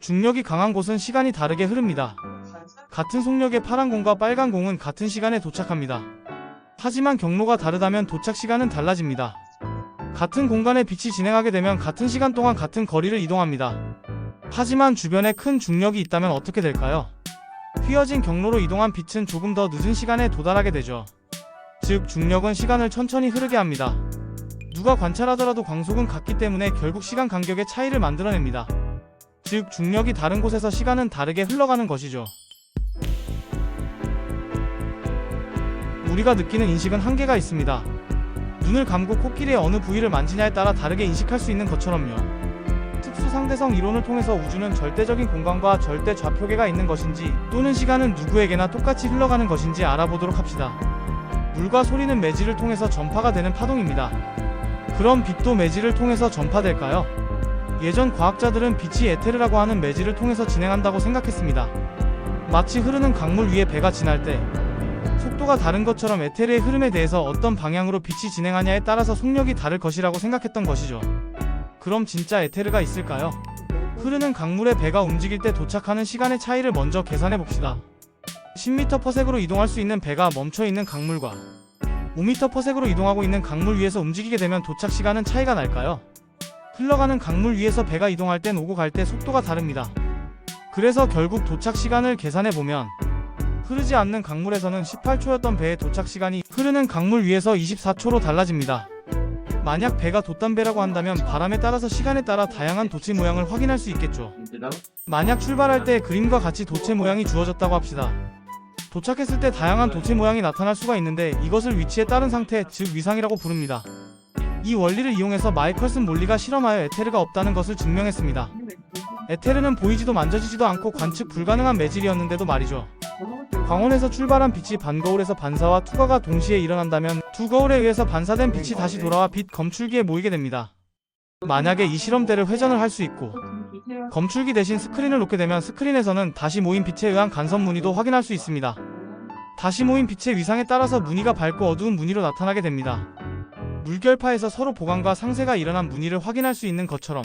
중력이 강한 곳은 시간이 다르게 흐릅니다. 같은 속력의 파란 공과 빨간 공은 같은 시간에 도착합니다. 하지만 경로가 다르다면 도착 시간은 달라집니다. 같은 공간에 빛이 진행하게 되면 같은 시간 동안 같은 거리를 이동합니다. 하지만 주변에 큰 중력이 있다면 어떻게 될까요? 휘어진 경로로 이동한 빛은 조금 더 늦은 시간에 도달하게 되죠. 즉, 중력은 시간을 천천히 흐르게 합니다. 누가 관찰하더라도 광속은 같기 때문에 결국 시간 간격의 차이를 만들어냅니다. 즉, 중력이 다른 곳에서 시간은 다르게 흘러가는 것이죠. 우리가 느끼는 인식은 한계가 있습니다. 눈을 감고 코끼리의 어느 부위를 만지냐에 따라 다르게 인식할 수 있는 것처럼요. 특수 상대성 이론을 통해서 우주는 절대적인 공간과 절대 좌표계가 있는 것인지 또는 시간은 누구에게나 똑같이 흘러가는 것인지 알아보도록 합시다. 물과 소리는 매질을 통해서 전파가 되는 파동입니다. 그럼 빛도 매질을 통해서 전파될까요? 예전 과학자들은 빛이 에테르라고 하는 매질을 통해서 진행한다고 생각했습니다. 마치 흐르는 강물 위에 배가 지날 때 속도가 다른 것처럼 에테르의 흐름에 대해서 어떤 방향으로 빛이 진행하냐에 따라서 속력이 다를 것이라고 생각했던 것이죠. 그럼 진짜 에테르가 있을까요? 흐르는 강물에 배가 움직일 때 도착하는 시간의 차이를 먼저 계산해 봅시다. 10m/s로 이동할 수 있는 배가 멈춰있는 강물과 5m/s로 이동하고 있는 강물 위에서 움직이게 되면 도착 시간은 차이가 날까요? 흘러가는 강물 위에서 배가 이동할 땐 오고 갈 때 속도가 다릅니다. 그래서 결국 도착 시간을 계산해 보면 흐르지 않는 강물에서는 18초였던 배의 도착 시간이 흐르는 강물 위에서 24초로 달라집니다. 만약 배가 돛담배라고 한다면 바람에 따라서 시간에 따라 다양한 도체 모양을 확인할 수 있겠죠. 만약 출발할 때 그림과 같이 도체 모양이 주어졌다고 합시다. 도착했을 때 다양한 도체 모양이 나타날 수가 있는데 이것을 위치에 따른 상태, 즉 위상이라고 부릅니다. 이 원리를 이용해서 마이컬슨 몰리가 실험하여 에테르가 없다는 것을 증명했습니다. 에테르는 보이지도 만져지지도 않고 관측 불가능한 매질이었는데도 말이죠. 광원에서 출발한 빛이 반거울에서 반사와 투과가 동시에 일어난다면 두 거울에 의해서 반사된 빛이 다시 돌아와 빛 검출기에 모이게 됩니다. 만약에 이 실험대를 회전을 할 수 있고 검출기 대신 스크린을 놓게 되면 스크린에서는 다시 모인 빛에 의한 간섭 무늬도 확인할 수 있습니다. 다시 모인 빛의 위상에 따라서 무늬가 밝고 어두운 무늬로 나타나게 됩니다. 물결파에서 서로 보강과 상쇄가 일어난 무늬를 확인할 수 있는 것처럼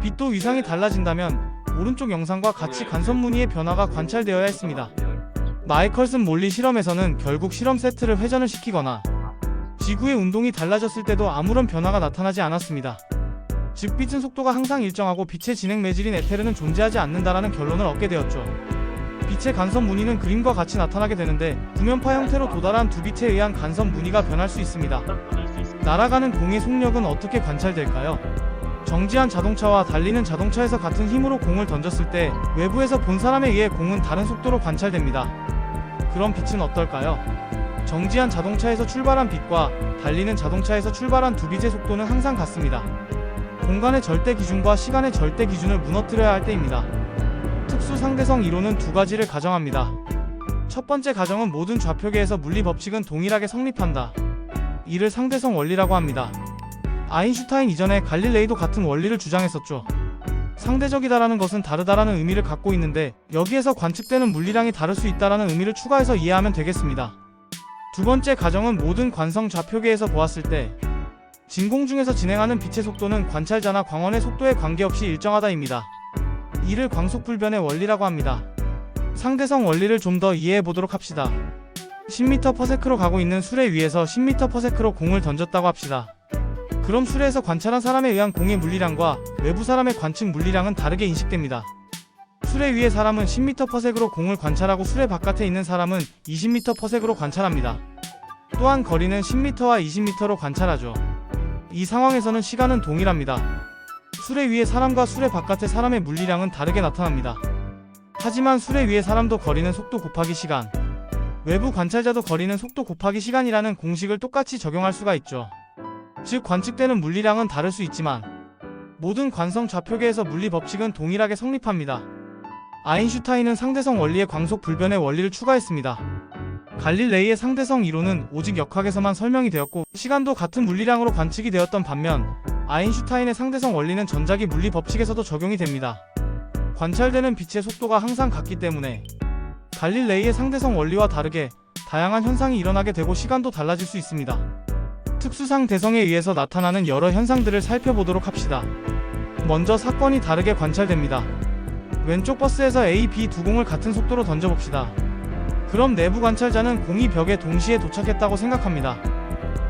빛도 위상이 달라진다면 오른쪽 영상과 같이 간섭 무늬의 변화가 관찰되어야 했습니다. 마이컬슨 몰리 실험에서는 결국 실험 세트를 회전을 시키거나 지구의 운동이 달라졌을 때도 아무런 변화가 나타나지 않았습니다. 즉, 빛은 속도가 항상 일정하고 빛의 진행 매질인 에테르는 존재하지 않는다라는 결론을 얻게 되었죠. 빛의 간섭 무늬는 그림과 같이 나타나게 되는데 구면파 형태로 도달한 두 빛에 의한 간섭 무늬가 변할 수 있습니다. 날아가는 공의 속력은 어떻게 관찰될까요? 정지한 자동차와 달리는 자동차에서 같은 힘으로 공을 던졌을 때 외부에서 본 사람에 의해 공은 다른 속도로 관찰됩니다. 그럼 빛은 어떨까요? 정지한 자동차에서 출발한 빛과 달리는 자동차에서 출발한 두 빛의 속도는 항상 같습니다. 공간의 절대 기준과 시간의 절대 기준을 무너뜨려야 할 때입니다. 특수 상대성 이론은 두 가지를 가정합니다. 첫 번째 가정은 모든 좌표계에서 물리 법칙은 동일하게 성립한다. 이를 상대성 원리라고 합니다. 아인슈타인 이전에 갈릴레이도 같은 원리를 주장했었죠. 상대적이다라는 것은 다르다라는 의미를 갖고 있는데 여기에서 관측되는 물리량이 다를 수 있다라는 의미를 추가해서 이해하면 되겠습니다. 두 번째 가정은 모든 관성 좌표계에서 보았을 때 진공 중에서 진행하는 빛의 속도는 관찰자나 광원의 속도에 관계없이 일정하다입니다. 이를 광속불변의 원리라고 합니다. 상대성 원리를 좀 더 이해해 보도록 합시다. 10m/s로 가고 있는 수레 위에서 10m/s로 공을 던졌다고 합시다. 그럼 수레에서 관찰한 사람에 의한 공의 물리량과 외부 사람의 관측 물리량은 다르게 인식됩니다. 수레 위의 사람은 10m/s로 공을 관찰하고 수레 바깥에 있는 사람은 20m/s로 관찰합니다. 또한 거리는 10m와 20m로 관찰하죠. 이 상황에서는 시간은 동일합니다. 수레 위의 사람과 수레 바깥의 사람의 물리량은 다르게 나타납니다. 하지만 수레 위의 사람도 거리는 속도 곱하기 시간, 외부 관찰자도 거리는 속도 곱하기 시간이라는 공식을 똑같이 적용할 수가 있죠. 즉, 관측되는 물리량은 다를 수 있지만 모든 관성 좌표계에서 물리 법칙은 동일하게 성립합니다. 아인슈타인은 상대성 원리에 광속 불변의 원리를 추가했습니다. 갈릴레이의 상대성 이론은 오직 역학에서만 설명이 되었고 시간도 같은 물리량으로 관측이 되었던 반면 아인슈타인의 상대성 원리는 전자기 물리 법칙에서도 적용이 됩니다. 관찰되는 빛의 속도가 항상 같기 때문에 갈릴레이의 상대성 원리와 다르게 다양한 현상이 일어나게 되고 시간도 달라질 수 있습니다. 특수상 대성에 의해서 나타나는 여러 현상들을 살펴보도록 합시다. 먼저 사건이 다르게 관찰됩니다. 왼쪽 버스에서 A, B 두 공을 같은 속도로 던져봅시다. 그럼 내부 관찰자는 공이 벽에 동시에 도착했다고 생각합니다.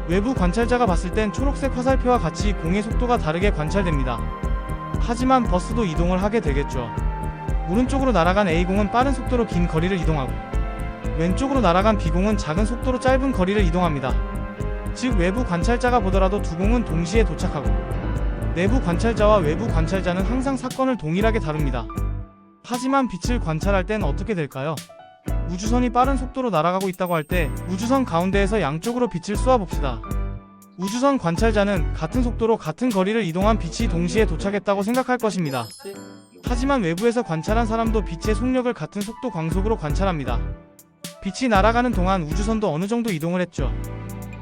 외부 관찰자가 봤을 땐 초록색 화살표와 같이 공의 속도가 다르게 관찰됩니다. 하지만 버스도 이동을 하게 되겠죠. 오른쪽으로 날아간 A공은 빠른 속도로 긴 거리를 이동하고, 왼쪽으로 날아간 B공은 작은 속도로 짧은 거리를 이동합니다. 즉 외부 관찰자가 보더라도 두 공은 동시에 도착하고, 내부 관찰자와 외부 관찰자는 항상 사건을 동일하게 다룹니다. 하지만 빛을 관찰할 땐 어떻게 될까요? 우주선이 빠른 속도로 날아가고 있다고 할 때 우주선 가운데에서 양쪽으로 빛을 쏘아봅시다. 우주선 관찰자는 같은 속도로 같은 거리를 이동한 빛이 동시에 도착했다고 생각할 것입니다. 하지만 외부에서 관찰한 사람도 빛의 속력을 같은 속도 광속으로 관찰합니다. 빛이 날아가는 동안 우주선도 어느 정도 이동을 했죠.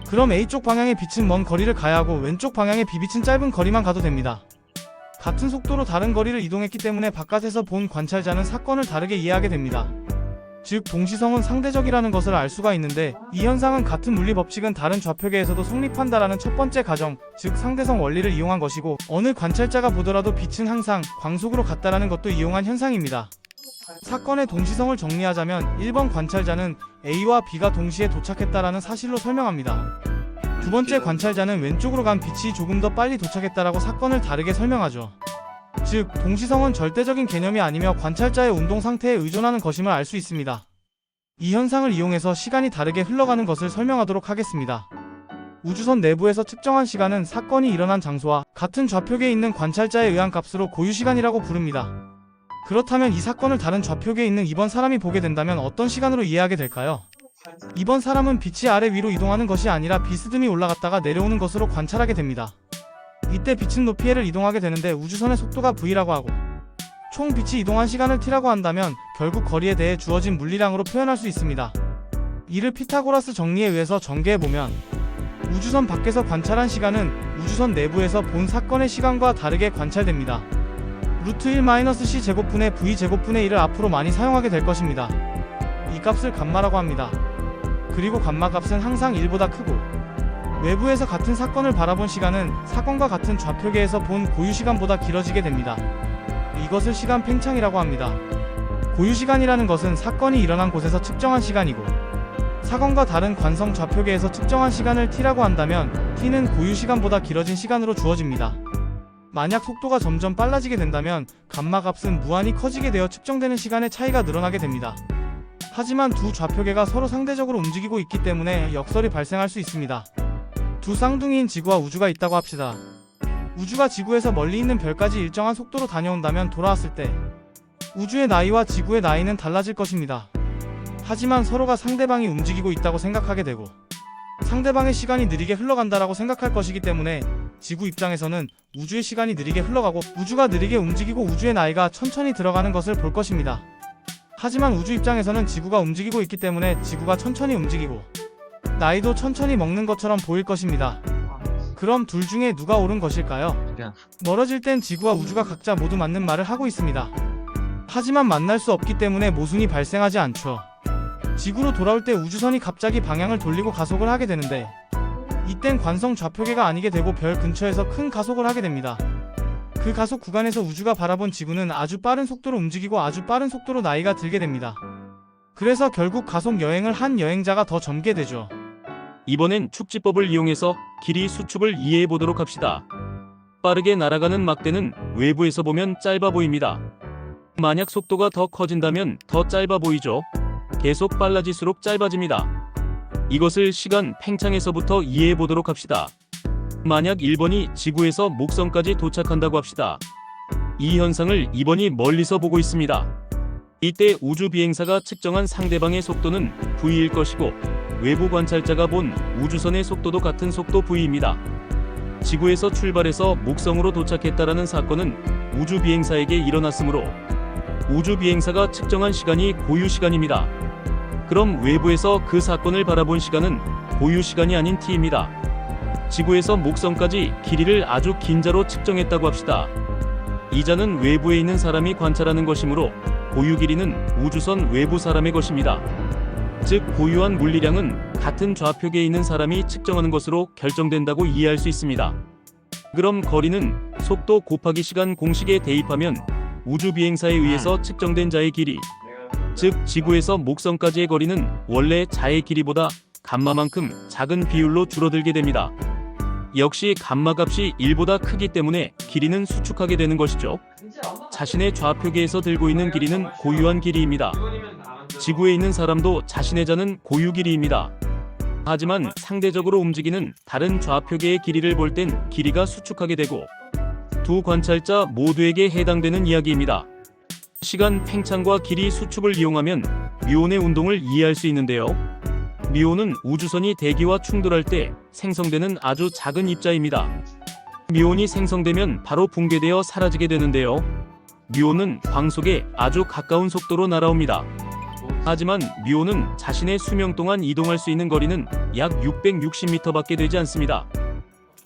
그럼 A쪽 방향의 빛은 먼 거리를 가야 하고 왼쪽 방향의 B빛은 짧은 거리만 가도 됩니다. 같은 속도로 다른 거리를 이동했기 때문에 바깥에서 본 관찰자는 사건을 다르게 이해하게 됩니다. 즉 동시성은 상대적이라는 것을 알 수가 있는데, 이 현상은 같은 물리 법칙은 다른 좌표계에서도 성립한다라는 첫 번째 가정, 즉 상대성 원리를 이용한 것이고, 어느 관찰자가 보더라도 빛은 항상 광속으로 같다라는 것도 이용한 현상입니다. 사건의 동시성을 정리하자면 1번 관찰자는 A와 B가 동시에 도착했다라는 사실로 설명합니다. 두 번째 관찰자는 왼쪽으로 간 빛이 조금 더 빨리 도착했다라고 사건을 다르게 설명하죠. 즉 동시성은 절대적인 개념이 아니며 관찰자의 운동 상태에 의존하는 것임을 알 수 있습니다. 이 현상을 이용해서 시간이 다르게 흘러가는 것을 설명하도록 하겠습니다. 우주선 내부에서 측정한 시간은 사건이 일어난 장소와 같은 좌표계에 있는 관찰자에 의한 값으로 고유시간이라고 부릅니다. 그렇다면 이 사건을 다른 좌표계에 있는 2번 사람이 보게 된다면 어떤 시간으로 이해하게 될까요? 2번 사람은 빛이 아래 위로 이동하는 것이 아니라 비스듬히 올라갔다가 내려오는 것으로 관찰하게 됩니다. 이때 빛은 높이 L을 이동하게 되는데 우주선의 속도가 V라고 하고, 총 빛이 이동한 시간을 T라고 한다면 결국 거리에 대해 주어진 물리량으로 표현할 수 있습니다. 이를 피타고라스 정리에 의해서 전개해보면, 우주선 밖에서 관찰한 시간은 우주선 내부에서 본 사건의 시간과 다르게 관찰됩니다. 루트 1-c 제곱분의 V 제곱분의 1을 앞으로 많이 사용하게 될 것입니다. 이 값을 감마라고 합니다. 그리고 감마 값은 항상 1보다 크고, 외부에서 같은 사건을 바라본 시간은 사건과 같은 좌표계에서 본 고유시간보다 길어지게 됩니다. 이것을 시간 팽창이라고 합니다. 고유시간이라는 것은 사건이 일어난 곳에서 측정한 시간이고, 사건과 다른 관성 좌표계에서 측정한 시간을 t라고 한다면 t는 고유시간보다 길어진 시간으로 주어집니다. 만약 속도가 점점 빨라지게 된다면 감마 값은 무한히 커지게 되어 측정되는 시간의 차이가 늘어나게 됩니다. 하지만 두 좌표계가 서로 상대적으로 움직이고 있기 때문에 역설이 발생할 수 있습니다. 두 쌍둥이인 지구와 우주가 있다고 합시다. 우주가 지구에서 멀리 있는 별까지 일정한 속도로 다녀온다면 돌아왔을 때 우주의 나이와 지구의 나이는 달라질 것입니다. 하지만 서로가 상대방이 움직이고 있다고 생각하게 되고, 상대방의 시간이 느리게 흘러간다라고 생각할 것이기 때문에 지구 입장에서는 우주의 시간이 느리게 흘러가고 우주가 느리게 움직이고 우주의 나이가 천천히 들어가는 것을 볼 것입니다. 하지만 우주 입장에서는 지구가 움직이고 있기 때문에 지구가 천천히 움직이고 나이도 천천히 먹는 것처럼 보일 것입니다. 그럼 둘 중에 누가 옳은 것일까요? 멀어질 땐 지구와 우주가 각자 모두 맞는 말을 하고 있습니다. 하지만 만날 수 없기 때문에 모순이 발생하지 않죠. 지구로 돌아올 때 우주선이 갑자기 방향을 돌리고 가속을 하게 되는데, 이땐 관성 좌표계가 아니게 되고 별 근처에서 큰 가속을 하게 됩니다. 그 가속 구간에서 우주가 바라본 지구는 아주 빠른 속도로 움직이고 아주 빠른 속도로 나이가 들게 됩니다. 그래서 결국 가속 여행을 한 여행자가 더 젊게 되죠. 이번엔 축지법을 이용해서 길이 수축을 이해해 보도록 합시다. 빠르게 날아가는 막대는 외부에서 보면 짧아 보입니다. 만약 속도가 더 커진다면 더 짧아 보이죠. 계속 빨라질수록 짧아집니다. 이것을 시간 팽창에서부터 이해해 보도록 합시다. 만약 1번이 지구에서 목성까지 도착한다고 합시다. 이 현상을 2번이 멀리서 보고 있습니다. 이때 우주 비행사가 측정한 상대방의 속도는 V일 것이고, 외부 관찰자가 본 우주선의 속도도 같은 속도 V입니다. 지구에서 출발해서 목성으로 도착했다라는 사건은 우주 비행사에게 일어났으므로 우주 비행사가 측정한 시간이 고유 시간입니다. 그럼 외부에서 그 사건을 바라본 시간은 고유 시간이 아닌 t입니다. 지구에서 목성까지 길이를 아주 긴 자로 측정했다고 합시다. 이 자는 외부에 있는 사람이 관찰하는 것이므로 고유 길이는 우주선 외부 사람의 것입니다. 즉 고유한 물리량은 같은 좌표계에 있는 사람이 측정하는 것으로 결정된다고 이해할 수 있습니다. 그럼 거리는 속도 곱하기 시간 공식에 대입하면 우주 비행사에 의해서 측정된 자의 길이, 즉 지구에서 목성까지의 거리는 원래 자의 길이보다 감마만큼 작은 비율로 줄어들게 됩니다. 역시 감마값이 1보다 크기 때문에 길이는 수축하게 되는 것이죠. 자신의 좌표계에서 들고 있는 길이는 고유한 길이입니다. 지구에 있는 사람도 자신의 자는 고유 길이입니다. 하지만 상대적으로 움직이는 다른 좌표계의 길이를 볼 땐 길이가 수축하게 되고 두 관찰자 모두에게 해당되는 이야기입니다. 시간 팽창과 길이 수축을 이용하면 뮤온의 운동을 이해할 수 있는데요. 뮤온은 우주선이 대기와 충돌할 때 생성되는 아주 작은 입자입니다. 뮤온이 생성되면 바로 붕괴되어 사라지게 되는데요. 뮤온은 광속에 아주 가까운 속도로 날아옵니다. 하지만 뮤온은 자신의 수명 동안 이동할 수 있는 거리는 약 660m밖에 되지 않습니다.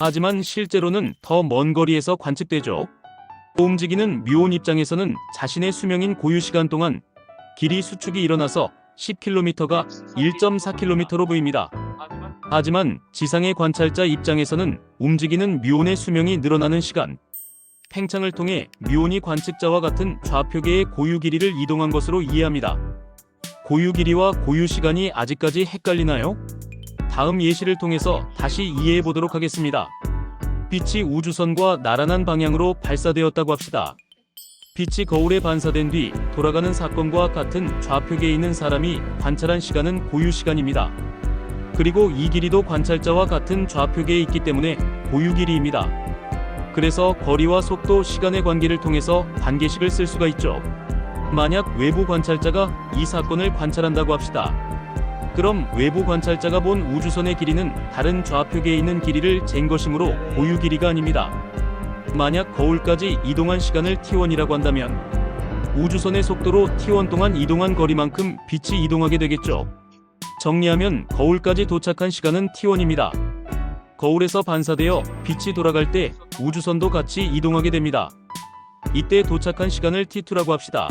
하지만 실제로는 더 먼 거리에서 관측되죠. 움직이는 뮤온 입장에서는 자신의 수명인 고유 시간 동안 길이 수축이 일어나서 10km가 1.4km로 보입니다. 하지만 지상의 관찰자 입장에서는 움직이는 뮤온의 수명이 늘어나는 시간, 팽창을 통해 뮤온이 관측자와 같은 좌표계의 고유 길이를 이동한 것으로 이해합니다. 고유 길이와 고유 시간이 아직까지 헷갈리나요? 다음 예시를 통해서 다시 이해해 보도록 하겠습니다. 빛이 우주선과 나란한 방향으로 발사되었다고 합시다. 빛이 거울에 반사된 뒤 돌아가는 사건과 같은 좌표계에 있는 사람이 관찰한 시간은 고유 시간입니다. 그리고 이 길이도 관찰자와 같은 좌표계에 있기 때문에 고유 길이입니다. 그래서 거리와 속도, 시간의 관계를 통해서 관계식을 쓸 수가 있죠. 만약 외부 관찰자가 이 사건을 관찰한다고 합시다. 그럼 외부 관찰자가 본 우주선의 길이는 다른 좌표계에 있는 길이를 잰 것이므로 고유 길이가 아닙니다. 만약 거울까지 이동한 시간을 t1이라고 한다면 우주선의 속도로 t1 동안 이동한 거리만큼 빛이 이동하게 되겠죠. 정리하면 거울까지 도착한 시간은 t1입니다. 거울에서 반사되어 빛이 돌아갈 때 우주선도 같이 이동하게 됩니다. 이때 도착한 시간을 t2라고 합시다.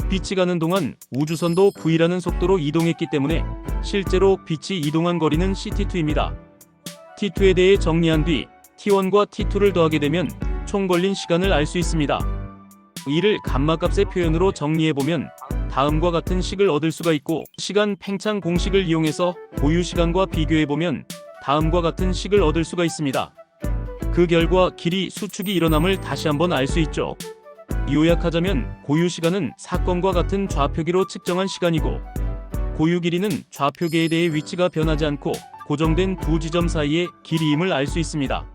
빛이 가는 동안 우주선도 v라는 속도로 이동했기 때문에 실제로 빛이 이동한 거리는 ct2입니다. t2에 대해 정리한 뒤 t1과 t2를 더하게 되면 총 걸린 시간을 알 수 있습니다. 이를 감마값의 표현으로 정리해보면 다음과 같은 식을 얻을 수가 있고, 시간 팽창 공식을 이용해서 고유 시간과 비교해보면 다음과 같은 식을 얻을 수가 있습니다. 그 결과 길이 수축이 일어남을 다시 한번 알 수 있죠. 요약하자면 고유 시간은 사건과 같은 좌표기로 측정한 시간이고, 고유 길이는 좌표계에 대해 위치가 변하지 않고 고정된 두 지점 사이의 길이임을 알 수 있습니다.